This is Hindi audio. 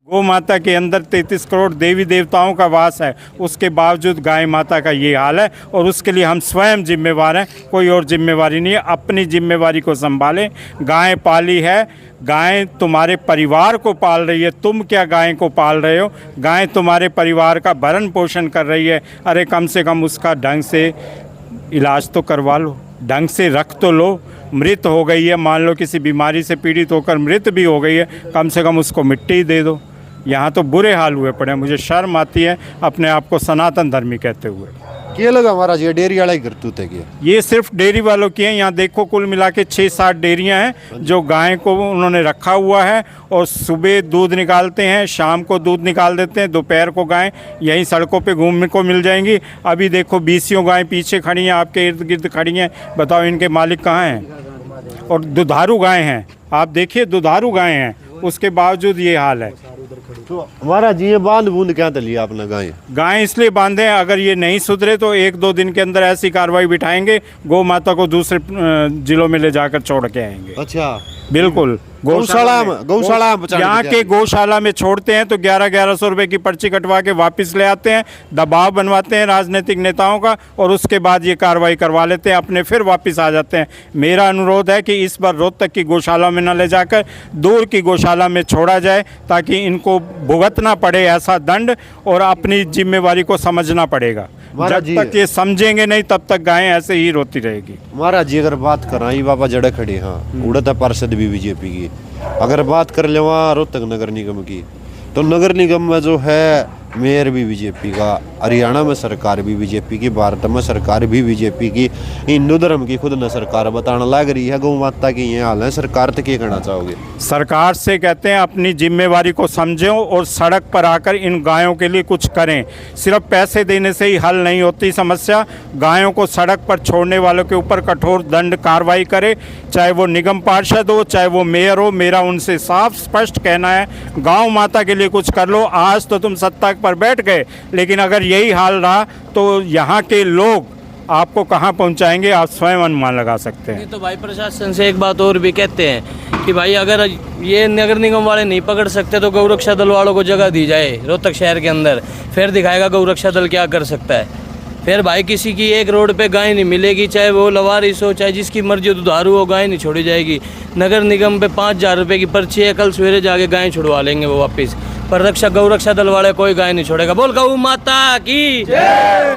गौ माता के अंदर 33 करोड़ देवी देवताओं का वास है, उसके बावजूद गाय माता का ये हाल है और उसके लिए हम स्वयं जिम्मेवार हैं, कोई और जिम्मेवारी नहीं है। अपनी जिम्मेवारी को संभालें। गाय पाली है, गाय तुम्हारे परिवार को पाल रही है, तुम क्या गाय को पाल रहे हो? गाय तुम्हारे परिवार का भरण पोषण कर रही है। अरे कम से कम उसका ढंग से इलाज तो करवा लो, ढंग से रख तो लो। मृत हो गई है, मान लो किसी बीमारी से पीड़ित होकर मृत भी हो गई है, कम से कम उसको मिट्टी दे दो। यहाँ तो बुरे हाल हुए पड़े हैं। मुझे शर्म आती है अपने आप को सनातन धर्मी कहते हुए। क्या लगा हमारा ये डेयरी वाला ही करतूत है क्या? ये सिर्फ डेयरी वालों की है। यहाँ देखो कुल मिला के 6-7 डेयरियाँ हैं जो गाय को उन्होंने रखा हुआ है और सुबह दूध निकालते हैं, शाम को दूध निकाल देते हैं, दोपहर को गाय यहीं सड़कों पे घूमने को मिल जाएंगी। अभी देखो 20 गाय पीछे खड़ी हैं, आपके इर्द गिर्द खड़ी हैं। बताओ इनके मालिक कहाँ हैं? और दुधारू गाय हैं, आप देखिए दुधारू गाय हैं, उसके बावजूद ये हाल है। तो हमारा जी ये बांध बूंद क्या लिया आपने गाय इसलिए बांधे हैं, अगर ये नहीं सुधरे तो 1-2 दिन के अंदर ऐसी कार्रवाई बिठाएंगे, गौ माता को दूसरे जिलों में ले जाकर छोड़ के आएंगे। अच्छा, बिल्कुल। गौशाला यहाँ के गौशाला में छोड़ते हैं तो 1100 रुपये की पर्ची कटवा के वापस ले आते हैं, दबाव बनवाते हैं राजनीतिक नेताओं का और उसके बाद ये कार्रवाई करवा लेते हैं, अपने फिर वापस आ जाते हैं। मेरा अनुरोध है कि इस बार रोहतक की गौशाला में न ले जाकर दूर की गौशाला में छोड़ा जाए, ताकि इनको भुगतना पड़े ऐसा दंड और अपनी जिम्मेवारी को समझना पड़ेगा। जब तक ये समझेंगे नहीं तब तक गायें ऐसे ही रोती रहेगी। महाराज जी अगर बात करा ये बाबा जड़े खड़े, हाँ उड़ता पार्षद भी बीजेपी की, अगर बात कर ले वहाँ रोहतक नगर निगम की, तो नगर निगम में जो है मेयर भी बीजेपी का, हरियाणा में सरकार भी बीजेपी की, भारत में सरकार भी बीजेपी की, हिंदू धर्म की खुद न सरकार बताने लग रही है। गौ माता की ये हाल है, सरकार तो क्या कहना चाहोगे? सरकार से कहते हैं अपनी जिम्मेवारी को समझो और सड़क पर आकर इन गायों के लिए कुछ करें। सिर्फ पैसे देने से ही हल नहीं होती समस्या। गायों को सड़क पर छोड़ने वालों के ऊपर कठोर दंड कार्रवाई करे, चाहे वो निगम पार्षद हो, चाहे वो मेयर हो। मेरा उनसे साफ स्पष्ट कहना है, गौ माता के लिए कुछ कर लो। आज तो तुम सत्ता पर बैठ गए, लेकिन अगर यही हाल रहा तो यहाँ के लोग आपको कहाँ पहुँचाएंगे, आप स्वयं अनुमान लगा सकते हैं। तो भाई प्रशासन से एक बात और भी कहते हैं कि भाई अगर ये नगर निगम वाले नहीं पकड़ सकते तो गौरक्षा दल वालों को जगह दी जाए रोहतक शहर के अंदर, फिर दिखाएगा गौरक्षा दल क्या कर सकता है। फिर भाई किसी की एक रोड पे गाय नहीं मिलेगी, चाहे वो लवारिस हो चाहे जिसकी मर्जी दुधारू हो, गाय नहीं छोड़ी जाएगी। नगर निगम पे 5000 रुपये की पर्ची है, कल सवेरे जाके गाय छुड़वा लेंगे वो वापस, पर गौरक्षा दल वाले कोई गाय नहीं छोड़ेगा। बोल गौ माता की जय।